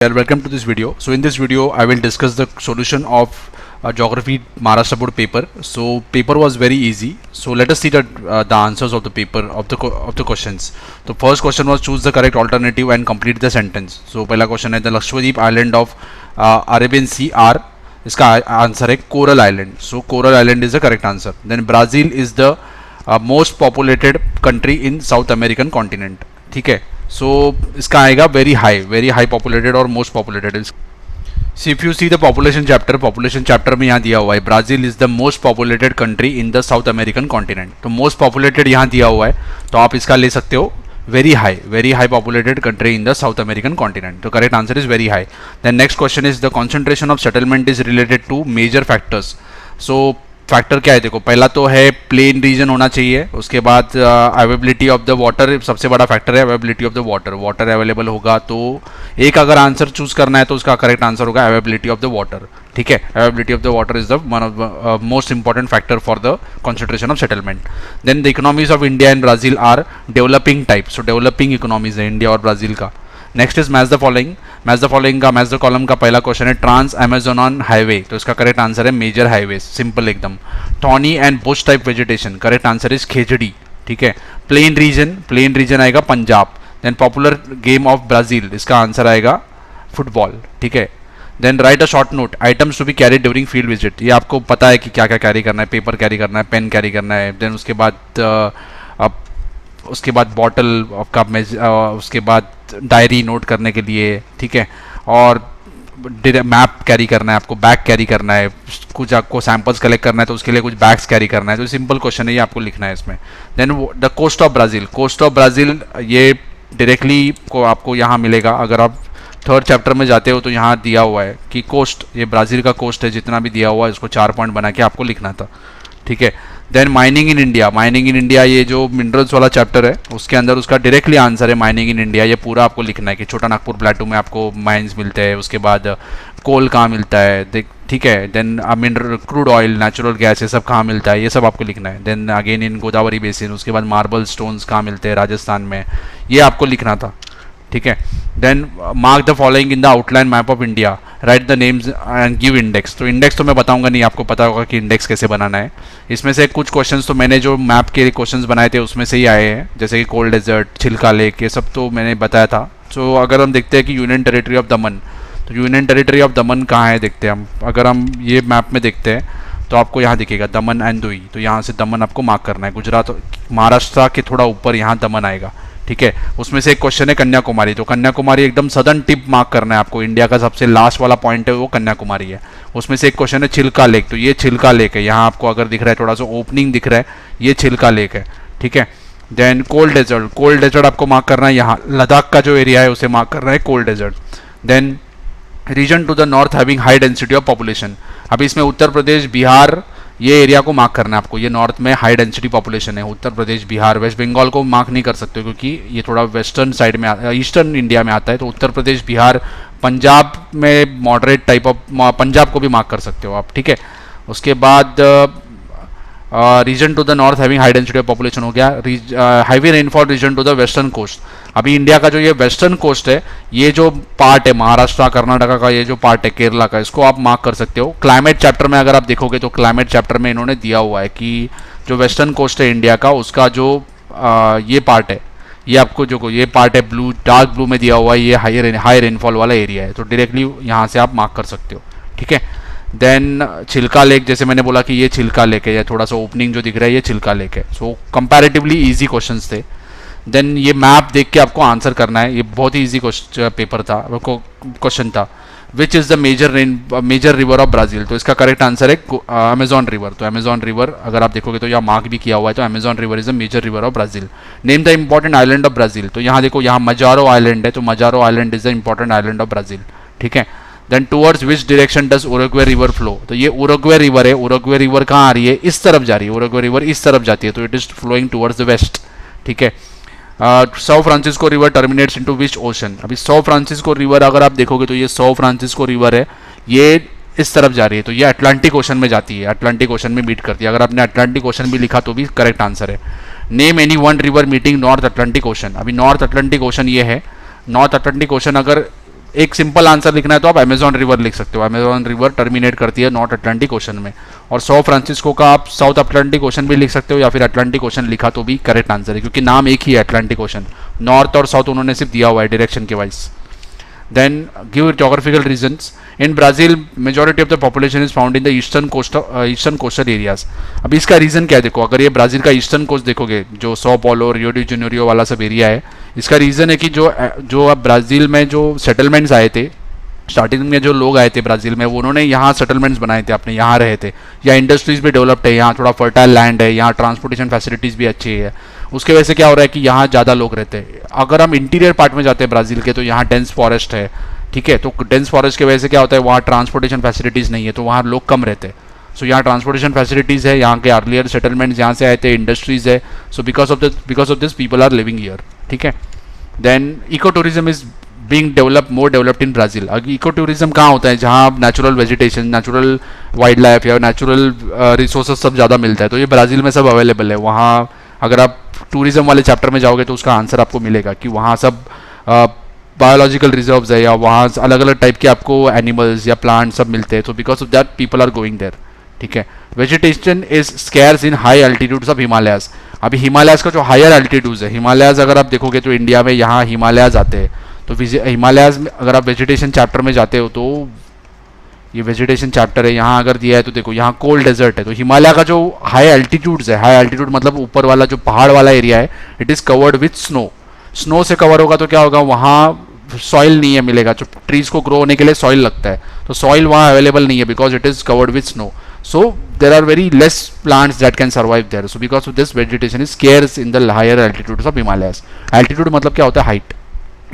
Welcome to this video. So in this video I will discuss the solution of geography Maharashtra board paper. So paper was very easy. So let us see the answers of the paper of the questions. The first question was choose the correct alternative and complete the sentence. So पहला question है the Lakshadweep island of Arabian Sea are, इसका answer है coral island. So coral island is the correct answer. Then Brazil is the most populated country in South American continent. ठीक है. So इसका आएगा very high populated और most populated. See if you see the population chapter में यहाँ दिया हुआ है Brazil is the most populated country in the South American continent. तो मोस्ट पॉपुलेटेड यहाँ दिया हुआ है तो आप इसका ले सकते हो very high populated country in the South American continent. The correct answer is very high. The next question is the concentration of settlement is related to major factors. So factor क्या है देखो, पहला तो है प्लेन रीजन होना चाहिए, उसके बाद अवेलेबिलिटी ऑफ द वाटर, सबसे बड़ा फैक्टर है availability of the water available होगा. तो एक अगर आंसर चूज करना है तो उसका करेक्ट आंसर होगा अवेलेबिलिटी ऑफ द वाटर. ठीक है. Availability of the water is the one of most important factor for the concentration of settlement. Then the economies of India and Brazil are developing type. So developing economies है India और Brazil का. Next is match the following का match the column का पहला question है trans Amazon highway. तो इसका correct answer है मेजर हाईवे, सिंपल एकदम. Thorny and bush type vegetation, correct answer is khejri. ठीक है. प्लेन रीजन आएगा Punjab. Then popular game of Brazil, इसका आंसर आएगा फुटबॉल. ठीक है. Then write a short note items to be carry during field visit. ये आपको पता है कि क्या क्या कैरी करना है, पेपर कैरी करना है, पेन कैरी करना है. देन उसके बाद बॉटल का उसके बाद डायरी नोट करने के लिए. ठीक है. और मैप कैरी करना है आपको, बैग कैरी करना है, कुछ आपको सैंपल्स कलेक्ट करना है तो उसके लिए कुछ बैग्स कैरी करना है. तो सिंपल क्वेश्चन है, ये आपको लिखना है इसमें. Then the coast of Brazil ये डायरेक्टली को आपको यहाँ मिलेगा. अगर आप थर्ड चैप्टर में जाते हो तो यहाँ दिया हुआ है कि कोस्ट, ये ब्राज़ील का कोस्ट है, जितना भी दिया हुआ है इसको 4 पॉइंट बना के आपको लिखना था. ठीक है. देन माइनिंग इन इंडिया, ये जो मिनरल्स वाला चैप्टर है उसके अंदर उसका डायरेक्टली आंसर है माइनिंग इन इंडिया. ये पूरा आपको लिखना है कि छोटा नागपुर प्लेटू में आपको माइंस मिलते हैं, उसके बाद कोल कहाँ मिलता है. ठीक है. Then mineral crude oil, natural gas, ये सब कहाँ मिलता है, ये सब आपको लिखना है. Then again in Godavari basin, उसके बाद मार्बल स्टोन्स कहाँ मिलते हैं राजस्थान में, ये आपको लिखना था. ठीक है. Then mark the following in the outline map of India, write the names and give index. तो इंडेक्स तो मैं बताऊंगा नहीं, आपको पता होगा कि इंडेक्स कैसे बनाना है. इसमें से कुछ क्वेश्चंस तो मैंने जो मैप के क्वेश्चंस बनाए थे उसमें से ही आए हैं, जैसे कि कोल्ड डेजर्ट, छिलका लेक, ये सब तो मैंने बताया था. सो अगर हम देखते हैं कि यूनियन टेरिटरी ऑफ दमन, तो यूनियन टेरिटरी ऑफ दमन कहाँ है देखते हैं हम. अगर हम ये मैप में देखते हैं तो आपको यहाँ दिखेगा दमन एंड दुई. तो यहाँ से दमन आपको मार्क करना है. गुजरात महाराष्ट्र के थोड़ा ऊपर यहाँ दमन आएगा. ठीक है. उसमें से एक क्वेश्चन है कन्याकुमारी. तो कन्याकुमारी एकदम सदर्न टिप मार्क करना है आपको. इंडिया का सबसे लास्ट वाला पॉइंट है वो कन्याकुमारी है. उसमें से एक क्वेश्चन है छिलका लेक. तो ये छिलका लेक है, यहाँ आपको अगर दिख रहा है थोड़ा सा ओपनिंग दिख रहा है, ये छिलका लेक है. ठीक है. देन कोल्ड डेजर्ट आपको मार्क करना है यहाँ, लद्दाख का जो एरिया है उसे मार्क करना है cold desert. Then region to the north having high density of population. अभी इसमें उत्तर प्रदेश, बिहार, ये एरिया को मार्क करना है आपको. ये नॉर्थ में हाई डेंसिटी पॉपुलेशन है, उत्तर प्रदेश, बिहार. वेस्ट बंगाल को मार्क नहीं कर सकते क्योंकि ये थोड़ा वेस्टर्न साइड में ईस्टर्न इंडिया में आता है. तो उत्तर प्रदेश, बिहार, पंजाब में मॉडरेट टाइप ऑफ, पंजाब को भी मार्क कर सकते हो आप. ठीक है. उसके बाद region to the north having high density of population हो गया. Heavy rainfall region to the western coast. अभी इंडिया का जो ये वेस्टर्न कोस्ट है, ये जो पार्ट है महाराष्ट्र, कर्नाटका का ये जो पार्ट है, केरला का, इसको आप मार्क कर सकते हो. क्लाइमेट चैप्टर में अगर आप देखोगे तो क्लाइमेट चैप्टर में इन्होंने दिया हुआ है कि जो वेस्टर्न कोस्ट है इंडिया का, उसका जो ये पार्ट है, ये आपको जो ये पार्ट है ब्लू, डार्क ब्लू में दिया हुआ है, ये हाई रेनफॉल वाला एरिया है. तो डायरेक्टली यहाँ से आप मार्क कर सकते हो. ठीक है. देन छिलका लेक, जैसे मैंने बोला कि ये छिलका लेक है, या थोड़ा सा ओपनिंग जो दिख रहा है ये छिलका लेक है. सो कंपैरेटिवली इजी क्वेश्चंस थे. देन ये मैप देख के आपको आंसर करना है. ये बहुत ही इजी पेपर था, क्वेश्चन था. Which is the major river of Brazil. तो इसका करेक्ट आंसर है अमेजॉन रिवर. तो अमेजॉन रिवर अगर आप देखोगे तो यहाँ मार्क भी किया हुआ है. तो Amazon river is the major river of Brazil. Name the important island of Brazil. तो यहाँ देखो, यहाँ मजारो आइलैंड है. तो मजारो island is the important island of Brazil. ठीक है. Then towards which direction does Uruguay river flow. तो ये उरुग्वे रिवर है. उरुग्वे रिवर कहाँ आ रही है, इस तरफ जा रही है. उरुग्वे रिवर इस तरफ जाती है, तो it is flowing towards the west. ठीक है. Sao Francisco river terminates into which ocean. अभी सौ फ्रांसिस्को रिवर अगर आप देखोगे तो ये सौ फ्रांसिस्को रिवर है, ये इस तरफ जा रही है. तो ये अटलांटिक ओशन में जाती है, अटलांटिक ओशन में मीट करती है. अगर आपने अटलांटिक ओशन भी लिखा तो भी करेक्ट आंसर है. Name any one river meeting north Atlantic ocean. अभी नॉर्थ अटलांटिक ओशन ये है. नॉर्थ अटलांटिक ओशन अगर एक सिंपल आंसर लिखना है तो आप अमेजॉन रिवर लिख सकते हो। अमेजॉन रिवर टर्मिनेट करती है नॉर्थ अटलांटिक ओशन में। और सौ फ्रांसिस्को का आप साउथ अटलांटिक ओशन भी लिख सकते हो, या फिर अटलांटिक ओशन लिखा तो भी करेक्ट आंसर है, क्योंकि नाम एक ही है अटलांटिक ओशन। नॉर्थ और साउथ उन्होंने सिर्फ दिया हुआ है डायरेक्शन के wise. Then give geographical reasons. In Brazil, majority of the population is found in the eastern coastal areas. अभी इसका रीज़न क्या है? देखो, अगर ये ब्राज़ील का ईस्टर्न कोस्ट देखोगे, जो सो पॉलो, रियो डी जेनेरियो वाला सब एरिया है, इसका रीज़न है कि जो अब ब्राज़ील में जो सेटलमेंट्स आए थे, स्टार्टिंग में जो लोग आए थे ब्राज़ील में, वो उन्होंने यहाँ सेटलमेंट्स बनाए थे, अपने यहाँ रहे थे, या इंडस्ट्रीज भी डेवलप्ड है, यहाँ थोड़ा फर्टाइल लैंड है, यहाँ ट्रांसपोर्टेशन फैसिलिटीज़ भी अच्छी है। उसके वजह से क्या हो रहा है कि यहाँ ज़्यादा लोग रहते हैं। अगर हम इंटीरियर पार्ट में जाते हैं ब्राज़ील के, तो यहाँ डेंस फॉरेस्ट है, ठीक है। तो डेंस फॉरेस्ट की वजह से क्या होता है, वहाँ ट्रांसपोर्टेशन फैसिलिटीज़ नहीं है, तो वहाँ लोग कम रहते हैं। सो यहाँ ट्रांसपोर्टेशन फैसिलिटीज़ है, यहाँ के अर्लियर सेटलमेंट्स यहाँ से आए थे, इंडस्ट्रीज़ है। So because of this people are living here, ठीक है। Then eco tourism is being more developed in Brazil. Eco tourism कहाँ होता है? जहाँ natural vegetation, natural wildlife या नेचुरल रिसोर्सेज सब ज़्यादा मिलता है, तो ये ब्राज़ील में सब अवेलेबल है। वहाँ अगर आप टूरिज्म वाले चैप्टर में जाओगे तो उसका आंसर आपको मिलेगा कि वहाँ सब बायोलॉजिकल रिजर्व्स है, या वहाँ अलग अलग टाइप के आपको एनिमल्स या प्लांट सब मिलते हैं। तो because of that people are going there, ठीक है। Vegetation is scarce in high altitudes of Himalayas. अभी हिमालयाज का जो हायर एल्टीट्यूड्स है, हिमालयाज अगर आप देखोगे तो इंडिया में यहाँ हिमालयाज आते हैं। तो हिमालयाज में अगर आप वेजिटेशन चैप्टर में जाते हो तो ये वेजिटेशन चैप्टर है, यहाँ अगर दिया है तो देखो यहाँ कोल्ड डेजर्ट है। तो हिमालय का जो हाई एल्टीट्यूड्स है, हाई एल्टीट्यूड मतलब ऊपर वाला जो पहाड़ वाला एरिया है, it is covered with snow. Snow से कवर होगा तो क्या होगा, वहाँ सॉइल नहीं है मिलेगा। जो ट्रीज को ग्रो होने के लिए सॉइल लगता है, तो सॉइल वहाँ अवेलेबल नहीं है because it is covered with snow. So there are very less plants that can survive there. So because of this vegetation is scarce in the higher altitudes of Himalayas. Altitude मतलब क्या होता है? Height.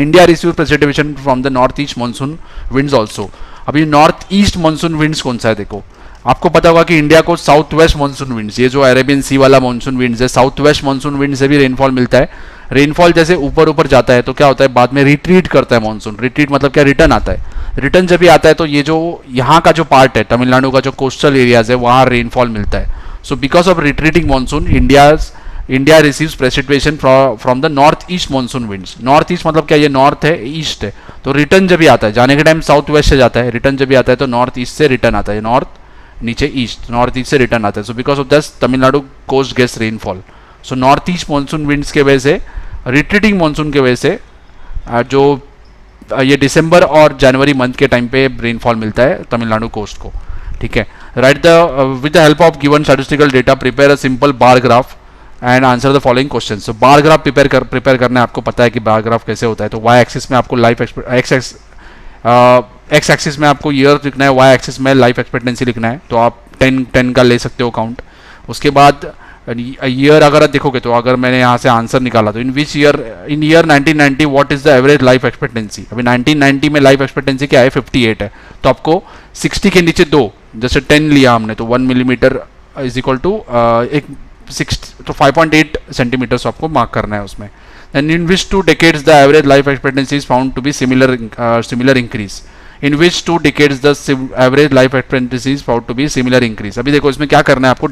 India receive precipitation from the north east monsoon winds also. अभी north east monsoon winds कौन सा है? देखो, आपको पता होगा कि इंडिया को साउथ वेस्ट मानसून विंड्स, ये जो अरेबियन सी वाला मानसून विंड्स है, साउथ वेस्ट मानसून विंड से भी रेनफॉल मिलता है। रेनफॉल जैसे ऊपर ऊपर जाता है तो क्या होता है, बाद में रिट्रीट करता है मानसून। रिट्रीट मतलब क्या? रिटर्न आता है। रिटर्न जब भी आता है तो ये जो यहाँ का जो पार्ट है, तमिलनाडु का जो कोस्टल एरियाज है, वहाँ रेनफॉल मिलता है। So because of retreating monsoon, India receives precipitation from the north east monsoon winds. North east मतलब क्या? ये नॉर्थ है, ईस्ट है। तो रिटर्न जब भी आता है, जाने के टाइम साउथ वेस्ट से जाता है, रिटर्न जब भी आता है तो नॉर्थ ईस्ट से रिटर्न आता है। नॉर्थ नीचे ईस्ट, नॉर्थ ईस्ट से रिटर्न आता है। So because of this Tamil Nadu coast gets rainfall. So north east monsoon winds के वजह से, रिट्रीटिंग मानसून के वजह से जो ये दिसंबर और जनवरी मंथ के टाइम पे रेनफॉल मिलता है तमिलनाडु कोस्ट को, ठीक है। Right the with the help of given statistical data prepare a simple bar graph and answer the following question. So bar graph prepare करना है, आपको पता है कि बार ग्राफ कैसे होता है। तो वाई एक्सिस में आपको एक्स एक्सिस में आपको ईयर लिखना है, वाई एक्सिस में लाइफ एक्सपेक्टेंसी लिखना है। तो आप 10 का ले सकते हो काउंट। उसके बाद ईयर अगर आप देखोगे तो अगर मैंने यहाँ से आंसर निकाला तो in year 1990 what is the average life expectancy. अभी 1990 में लाइफ एक्सपेक्टेंसी क्या है? 58 है। तो आपको 60 के नीचे 2, जैसे 10 लिया हमने तो 1 मिलीमीटर इज इक्वल टू एक 6, तो 5.8 सेंटीमीटर्स आपको मार्क करना है उसमें। And in which 2 decades the average life expectancy is found to be similar increase. In which 2 decades the average life expectancy is found to be similar increase. अभी देखो इसमें क्या करना है, आपको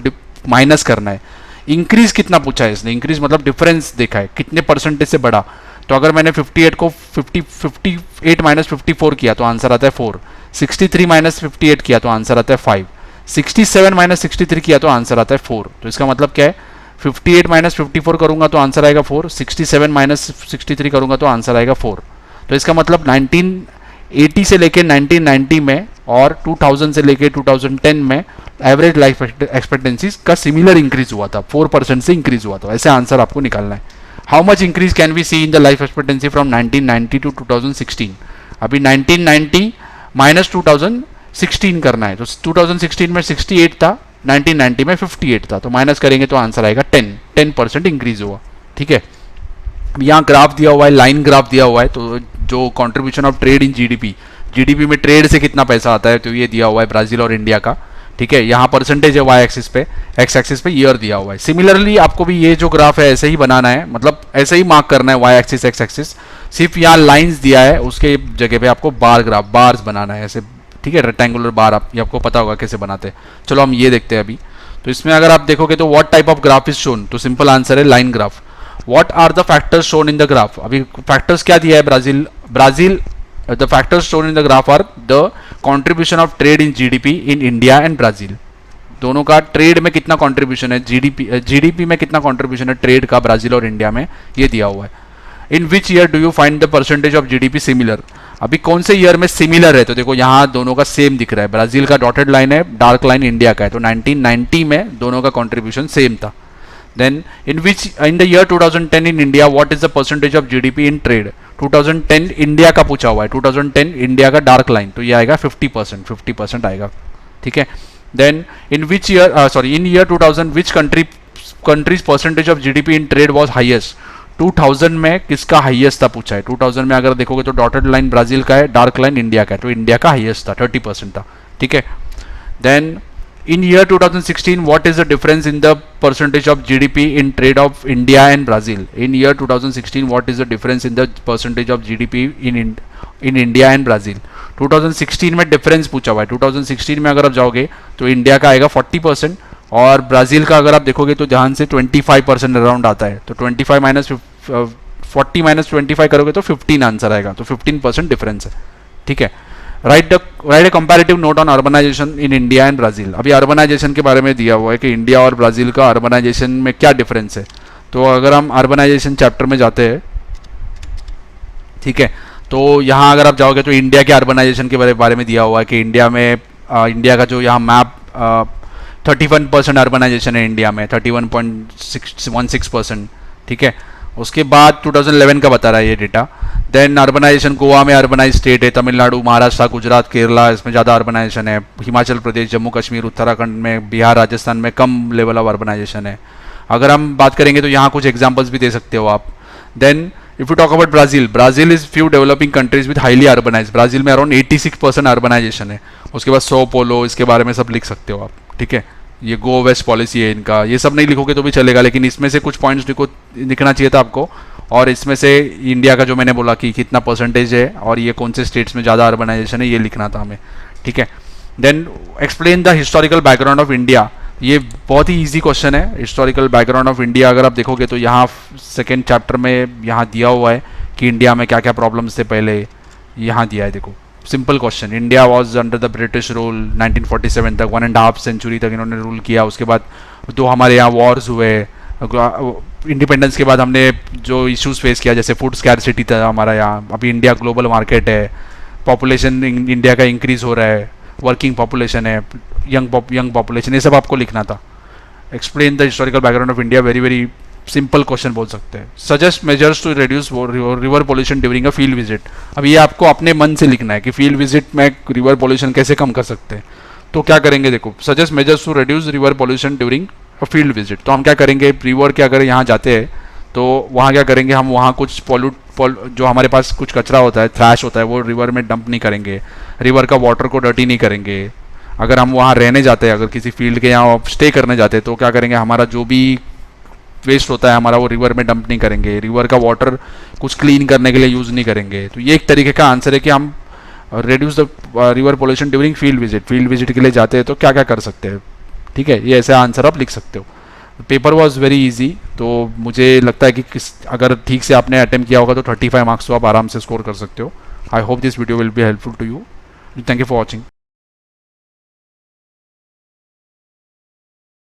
माइनस करना है। इंक्रीज कितना पूछा है इसने? इंक्रीज मतलब डिफरेंस देखा है, कितने परसेंटेज से बढ़ा। तो अगर मैंने 58 को 58 माइनस 54 किया तो आंसर आता है 4। 63 माइनस 58 किया तो आंसर आता है 5। 67 माइनस 63 किया तो आंसर आता है 4। तो इसका मतलब क्या है? 58 माइनस 54 करूंगा तो आंसर आएगा 4। 67 माइनस 63 करूंगा तो आंसर आएगा 4। तो इसका मतलब 1980 से लेके 1990 में और 2000 से लेके 2010 में एवरेज लाइफ एक्सपेक्टेंसी का सिमिलर इंक्रीज हुआ था, 4% से इंक्रीज हुआ था। ऐसे आंसर आपको निकालना है। How much increase can we see in the life expectancy from 1990 to 2016। अभी 1990 माइनस 2016 करना है। तो 2016 में 68 था, 1990 में 58 था, तो माइनस करेंगे तो आंसर आएगा 10% इंक्रीज हुआ, ठीक है। यहाँ ग्राफ दिया हुआ है, लाइन ग्राफ दिया हुआ है। तो जो contribution of trade in GDP में ट्रेड से कितना पैसा आता है, तो ये दिया हुआ है ब्राजील और इंडिया का, ठीक है। यहाँ परसेंटेज है वाई एक्सिस पे, एक्स एक्सिस पे ईयर दिया हुआ है। सिमिलरली आपको भी ये जो ग्राफ है ऐसे ही बनाना है, मतलब ऐसे ही मार्क करना है वाई एक्सिस एक्स एक्सिस। सिर्फ यहाँ लाइंस दिया है, उसके जगह पे आपको बार्स बनाना है ऐसे, ठीक है। रेक्टेंगुलर बार ये आपको पता होगा कैसे बनाते हैं। चलो हम ये देखते हैं अभी। तो इसमें अगर आप देखोगे तो what type of graph is shown, तो सिंपल आंसर है line graph. What are the factors shown in the graph. अभी फैक्टर्स क्या दिया है? Brazil the factors shown in the graph are the contribution of trade in GDP in India and Brazil. दोनों का trade में कितना contribution है, GDP में कितना कंट्रीब्यूशन है ट्रेड का ब्राजील और इंडिया में, ये दिया हुआ है। In which year do you find the percentage of GDP similar, अभी कौन से ईयर में सिमिलर है, तो देखो यहाँ दोनों का सेम दिख रहा है, ब्राजील का डॉटेड लाइन है, डार्क लाइन इंडिया का है, तो 1990 में दोनों का कंट्रीब्यूशन सेम था। Then in the year 2010 in India what is the percentage of GDP in trade, 2010 India का पूछा हुआ है, 2010 इंडिया का डार्क लाइन, तो ये आएगा 50% आएगा, ठीक है। Then in which year in year 2000 which countries percentage of GDP in trade was highest, 2000 में किसका हाईएस्ट था पूछा है, 2000 में अगर देखोगे तो डॉटेड लाइन ब्राजील का है, डार्क लाइन इंडिया का है, तो इंडिया का हाईएस्ट था, 30% था, ठीक है। Then in year 2016 what is the difference in the percentage of GDP in trade of India and Brazil, in year 2016 what is the difference in the percentage of GDP in India and Brazil, 2016 में difference पूछा हुआ है, 2016 में अगर आप जाओगे तो India का आएगा 40% और ब्राज़ील का अगर आप देखोगे तो ध्यान से 25% अराउंड आता है, तो 25 माइनस 40 माइनस 25 करोगे तो 15 आंसर आएगा, तो 15% डिफरेंस है, ठीक है। Write a comparative note on urbanization in India and Brazil, अभी अर्बनाइजेशन के बारे में दिया हुआ है कि इंडिया और ब्राज़ील का अर्बनाइजेशन में क्या डिफरेंस है, तो अगर हम अर्बनाइजेशन चैप्टर में जाते हैं, ठीक है, तो यहाँ अगर आप जाओगे तो इंडिया के अर्बनाइजेशन के बारे में दिया हुआ है कि इंडिया में इंडिया का जो यहाँ मैप 31% अर्बनाइजेशन है इंडिया में, 31.16%, ठीक है। उसके बाद 2011 का बता रहा है ये डेटा। देन अर्बनाइजेशन, गोवा में अर्बनाइज स्टेट है, तमिलनाडु, महाराष्ट्र, गुजरात, केरला इसमें ज़्यादा अर्बनाइजेशन है, हिमाचल प्रदेश, जम्मू कश्मीर, उत्तराखंड में, बिहार, राजस्थान में कम लेवल ऑफ अर्बनाइजेशन है। अगर हम बात करेंगे तो यहाँ कुछ एग्जाम्पल्स भी दे सकते हो आप। Then if you talk about Brazil, Brazil is few developing countries with highly urbanize, Brazil में अराउंड 86% अर्बनाइजेशन है। उसके बाद सो पोलो, इसके बारे में सब लिख सकते हो आप, ठीक है। ये गो वेस्ट पॉलिसी है इनका, ये सब नहीं लिखोगे तो भी चलेगा, लेकिन इसमें से कुछ पॉइंट्स लिखना चाहिए था आपको, और इसमें से इंडिया का जो मैंने बोला कि कितना परसेंटेज है और ये कौन से स्टेट्स में ज़्यादा अर्बनाइजेशन है, ये लिखना था हमें, ठीक है। Then explain the historical background of India, ये बहुत ही इजी क्वेश्चन है। हिस्टोरिकल बैकग्राउंड ऑफ इंडिया अगर आप देखोगे तो यहाँ सेकेंड चैप्टर में यहाँ दिया हुआ है कि इंडिया में क्या क्या प्रॉब्लम्स थे पहले, यहाँ दिया है, देखो simple question. India was under the British rule 1947 तक, 1.5 सेंचुरी तक इन्होंने रूल किया। उसके बाद तो हमारे यहाँ वॉर्स हुए, इंडिपेंडेंस के बाद हमने जो इश्यूज फेस किया, जैसे फूड स्कैरसिटी था हमारा यहाँ, अभी इंडिया ग्लोबल मार्केट है, पॉपुलेशन इंडिया का इंक्रीज हो रहा है, वर्किंग पॉपुलेशन है, यंग पॉपुलेशन, ये सब आपको लिखना था। Explain the historical background of India, very very simple question बोल सकते हैं। Suggest measures to reduce river pollution during a field visit, अब ये आपको अपने मन से लिखना है कि फील्ड विजिट में रिवर पोल्यूशन कैसे कम कर सकते हैं। तो क्या करेंगे, देखो suggest measures to reduce river pollution during a field visit, तो हम क्या करेंगे, रिवर के अगर यहाँ जाते हैं तो वहाँ क्या करेंगे, हम वहाँ कुछ जो हमारे पास कुछ कचरा होता है, थ्रैश होता है, वो रिवर में डंप नहीं करेंगे, रिवर का वाटर को डर्टी नहीं करेंगे। अगर हम वहाँ रहने जाते हैं, अगर किसी फील्ड के यहाँ स्टे करने जाते हैं, तो क्या करेंगे, हमारा जो भी वेस्ट होता है हमारा वो रिवर में डंप नहीं करेंगे, रिवर का वाटर कुछ क्लीन करने के लिए यूज़ नहीं करेंगे। तो ये एक तरीके का आंसर है कि हम reduce the river pollution during field visit के लिए जाते हैं तो क्या क्या कर सकते हैं, ठीक है। ये ऐसा आंसर आप लिख सकते हो। पेपर वॉज वेरी इजी, तो मुझे लगता है कि अगर ठीक से आपने अटेम्प्ट किया होगा तो 35 मार्क्स तो आप आराम से स्कोर कर सकते हो। I hope this video will be helpful to you. Thank you for watching.